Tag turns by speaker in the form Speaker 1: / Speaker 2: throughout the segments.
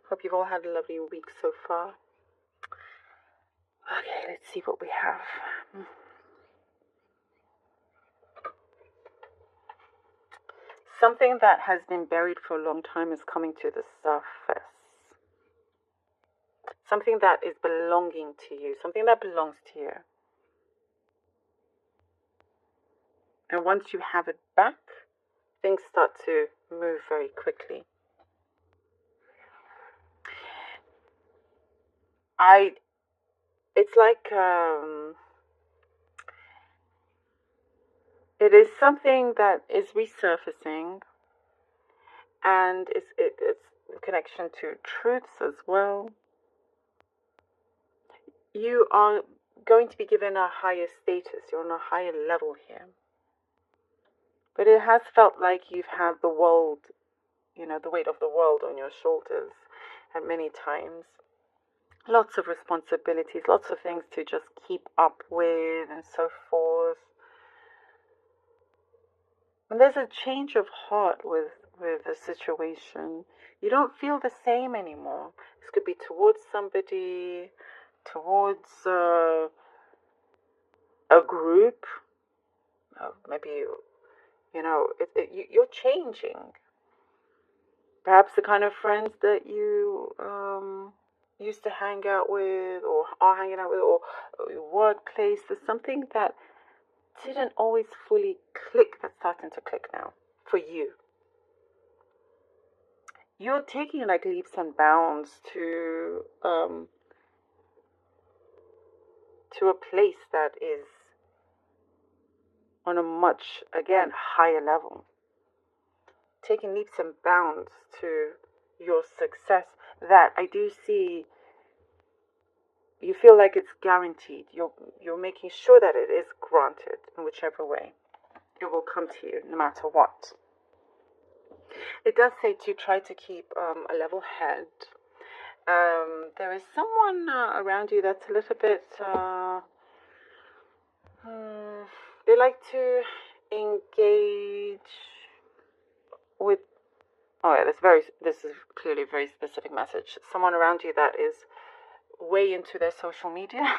Speaker 1: Hope you've all had a lovely week so far. Okay, let's see what we have. Something that has been buried for a long time is coming to the surface. Something that is belonging to you. Something that belongs to you. And once you have it back, things start to move very quickly. It's like, it is something that is resurfacing, and it's in connection to truths as well. You are going to be given a higher status. You're on a higher level here. But it has felt like you've had the world, the weight of the world on your shoulders at many times. Lots of responsibilities, lots of things to just keep up with and so forth. And there's a change of heart with a situation. You don't feel the same anymore. This could be towards somebody, towards a group. Maybe you're changing. Perhaps the kind of friends that you used to hang out with, or are hanging out with, or your workplace. There's something that didn't always fully click that's starting to click now for you. You're taking like leaps and bounds to a place that is on a much, again, higher level. Taking leaps and bounds to your success that I do see. You feel like it's guaranteed. You're making sure that it is granted in whichever way. It will come to you no matter what. It does say to try to keep a level head. There is someone around you that's a little bit. They like to engage with. Oh yeah, this is clearly a very specific message. Someone around you that is way into their social media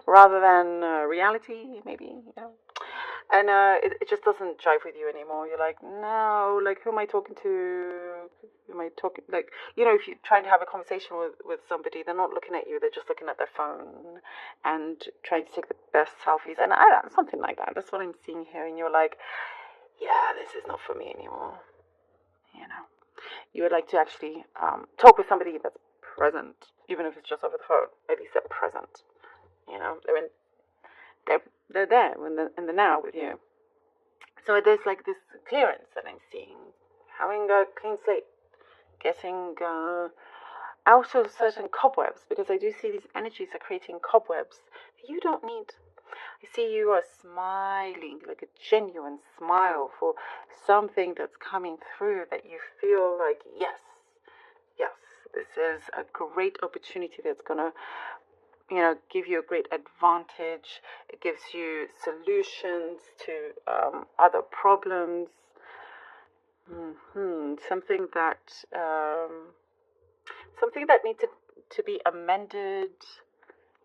Speaker 1: rather than reality, maybe, and it just doesn't jive with you anymore. You're like, no, like, who am I talking to? Who am I talking, like, if you're trying to have a conversation with somebody, they're not looking at you, they're just looking at their phone and trying to take the best selfies, and something like that. That's what I'm seeing here, and you're like, yeah, this is not for me anymore. You would like to actually talk with somebody that's present, even if it's just over the phone. At least they're present. They're there in the now with you. So there's like this clearance that I'm seeing, having a clean slate, getting out of certain cobwebs, because I do see these energies are creating cobwebs that you don't need. I see you are smiling, like a genuine smile for something that's coming through that you feel like, yes, this is a great opportunity that's going to, give you a great advantage. It gives you solutions to other problems. Something that needs to be amended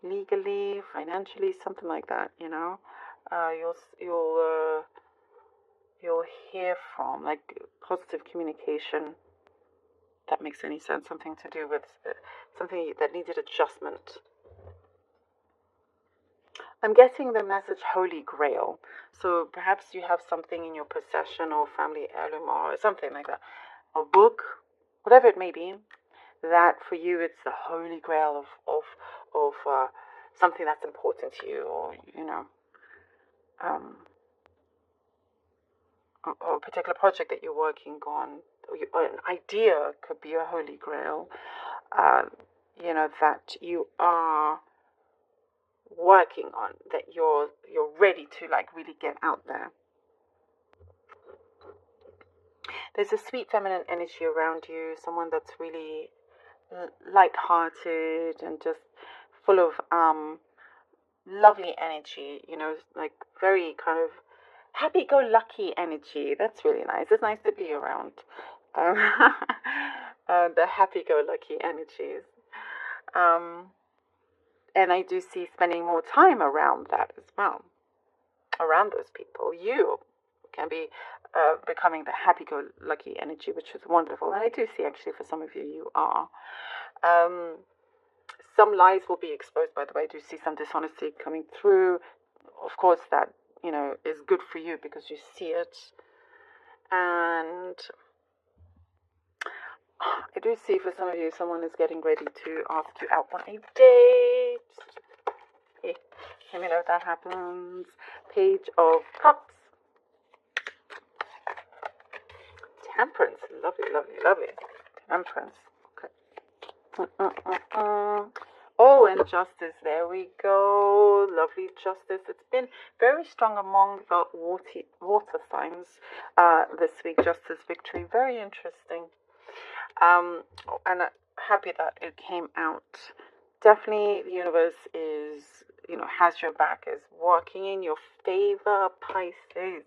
Speaker 1: legally, financially, something like that. You'll hear from, like, positive communication. That makes any sense. Something to do with something that needed adjustment. I'm getting the message Holy Grail. So perhaps you have something in your possession, or family heirloom, or something like that, a book, whatever it may be, that for you it's the Holy Grail of something that's important to you, or or a particular project that you're working on, or an idea could be a Holy Grail, that you are working on, that you're ready to, like, really get out there. There's a sweet feminine energy around you, someone that's really light-hearted and just full of lovely energy, like very kind of happy-go-lucky energy. That's really nice. It's nice to be around. um, the happy-go-lucky energies. Um, and I do see spending more time around that as well, around those people. You can be becoming the happy-go-lucky energy, which is wonderful. And I do see, actually, for some of you, you are. Some lies will be exposed, by the way. I do see some dishonesty coming through. Of course, that, is good for you because you see it. And I do see for some of you, someone is getting ready to ask you out on a date. Let me know if that happens. Page of Cups. Temperance. Lovely, lovely, lovely. Temperance. Okay. Oh, and justice. There we go. Lovely justice. It's been very strong among the water signs this week. Justice, victory. Very interesting. And I'm happy that it came out. Definitely, the universe is, has your back, is working in your favor, Pisces.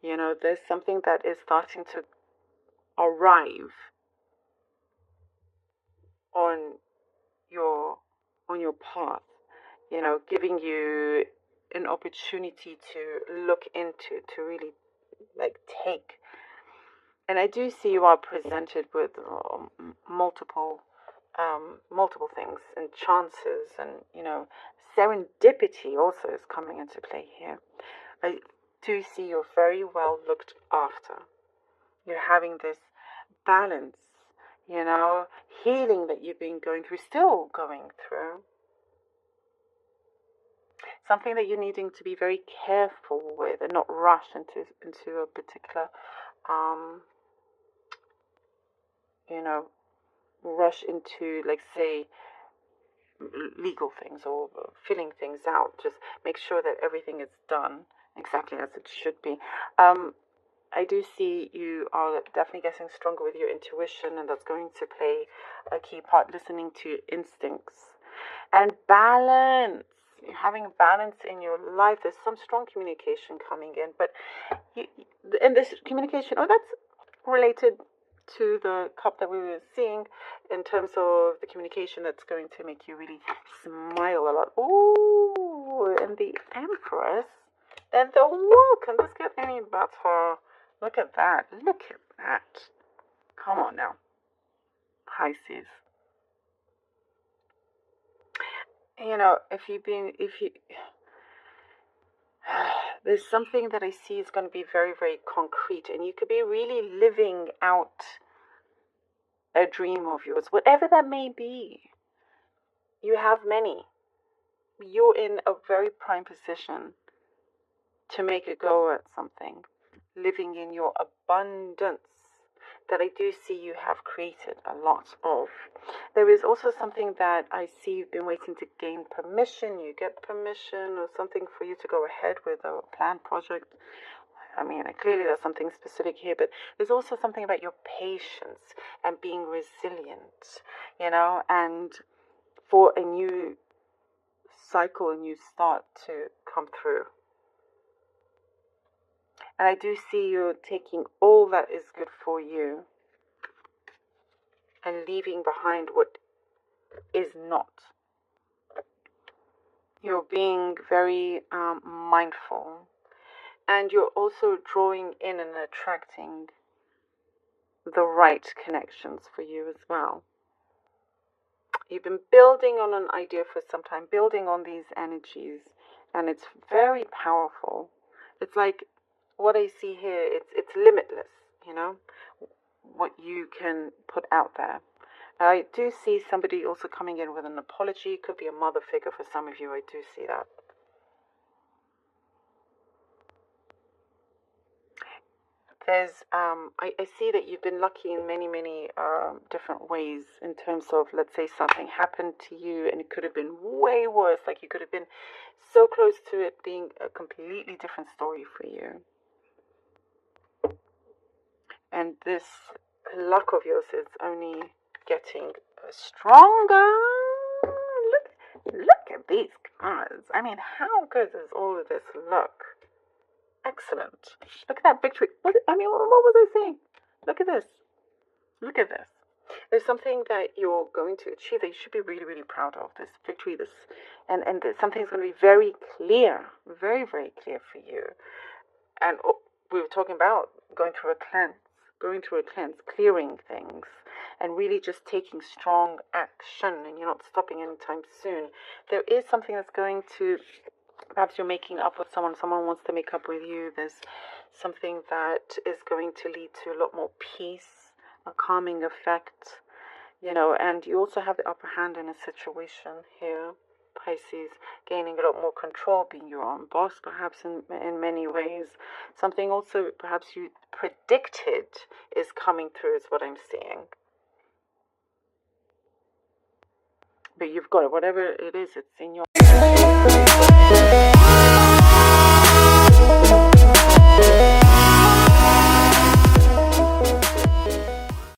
Speaker 1: There's something that is starting to arrive on your path, giving you an opportunity to look into, to really take. And I do see you are presented with multiple things and chances, and serendipity also is coming into play here. I do see you're very well looked after. You're having this balance, healing that you've been going through, still going through. Something that you're needing to be very careful with and not rush into a particular, rush into, say, legal things or filling things out. Just make sure that everything is done exactly as it should be. I do see you are definitely getting stronger with your intuition, and that's going to play a key part, listening to your instincts. And balance. You're having balance in your life. There's some strong communication coming in, but in this communication, that's related to the cup that we were seeing in terms of the communication that's going to make you really smile a lot. Ooh, and the Empress. Then the World. Can this get any better? Look at that. Look at that. Come on now. Pisces. There's something that I see is going to be very, very concrete, and you could be really living out a dream of yours, whatever that may be. You have many. You're in a very prime position to make a go at something, living in your abundance that I do see you have created a lot of. There is also something that I see you've been waiting to gain permission. You get permission or something for you to go ahead with a planned project. Clearly there's something specific here, but there's also something about your patience and being resilient, and for a new cycle, a new start to come through. And I do see you taking all that is good for you and leaving behind what is not. You're being very mindful. And you're also drawing in and attracting the right connections for you as well. You've been building on an idea for some time, building on these energies, and it's very powerful. It's like what I see here, it's limitless, what you can put out there. I do see somebody also coming in with an apology. It could be a mother figure for some of you. I do see that. There's, I see that you've been lucky in many, many different ways in terms of, let's say something happened to you and it could have been way worse. Like you could have been so close to it being a completely different story for you. And this luck of yours is only getting stronger. Look at these cards. How good is all of this luck? Excellent. Look at that victory. What was I saying? Look at this. Look at this. There's something that you're going to achieve that you should be really, really proud of. This victory, and something's going to be very clear, very, very clear for you. And we were talking about going through a cleanse, clearing things, and really just taking strong action, and you're not stopping anytime soon. There is something that's going to, perhaps you're making up with someone wants to make up with you. There's something that is going to lead to a lot more peace, a calming effect, and you also have the upper hand in a situation here. Pisces, gaining a lot more control, being your own boss, perhaps in many ways. Something also perhaps you predicted is coming through is what I'm seeing. But you've got it, whatever it is, it's in your